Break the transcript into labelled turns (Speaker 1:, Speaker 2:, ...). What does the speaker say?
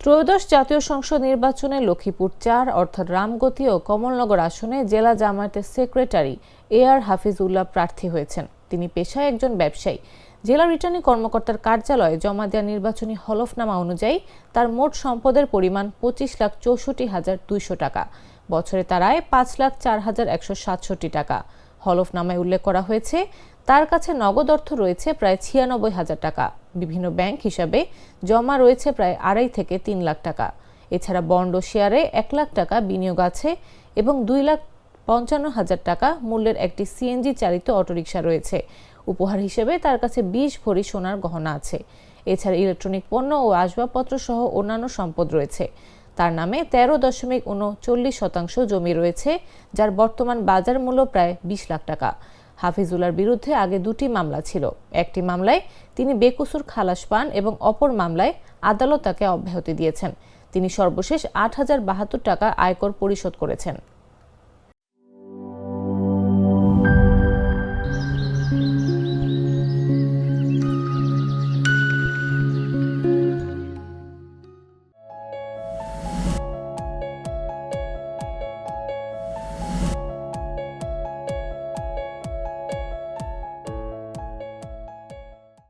Speaker 1: ত্রয়োদশ জাতীয় সংসদ নির্বাচনে লক্ষ্মীপুর ৪ অর্থাৎ রামগতি ও কমলনগর আসনে জেলা জামায়াতের সেক্রেটারি AR হাফিজউল্লাহ প্রার্থী হয়েছেন। তিনি পেশায় একজন ব্যবসায়ী। জেলা রিটার্নিং কর্মকর্তার কার্যালয়ে জমা দেওয়া নির্বাচনী হলফনামা অনুযায়ী তার মোট সম্পদের পরিমাণ ২৫,৬৪,২০০ টাকা। বছরে তার আয় ৫,০৪,১৬৭ টাকা। হলফনামায় উল্লেখ করা হয়েছে, তার কাছে নগদ অর্থ রয়েছে প্রায় ৯৬,০০০ টাকা। বিভিন্ন ব্যাংক হিসাবে জমা রয়েছে প্রায় ২.৫ থেকে ৩ লাখ টাকা। এছাড়া বন্ড ও শেয়ারে ১ লাখ টাকা বিনিয়োগ আছে এবং ২,৫৫,০০০ টাকা মূল্যের একটি CNG চালিত অটোরিকশা রয়েছে। উপহার হিসেবে তার কাছে ২০ ভরি সোনার গহনা আছে। এছাড়া ইলেকট্রনিক পণ্য ও আসবাবপত্র সহ অন্যান্য সম্পদ রয়েছে। তার নামে ১৩.৩৯% জমি রয়েছে, যার বর্তমান বাজার মূল্য প্রায় ২০ লাখ টাকা। হাফিজুল্লাহর বিরুদ্ধে আগে ২টি মামলা ছিল। একটি মামলায় তিনি বেকসুর খালাস পান এবং অপর মামলায় আদালত তাকে অব্যাহতি দিয়েছেন। তিনি সর্বশেষ ৮,০৭২ টাকা আয়কর পরিশোধ করেছেন।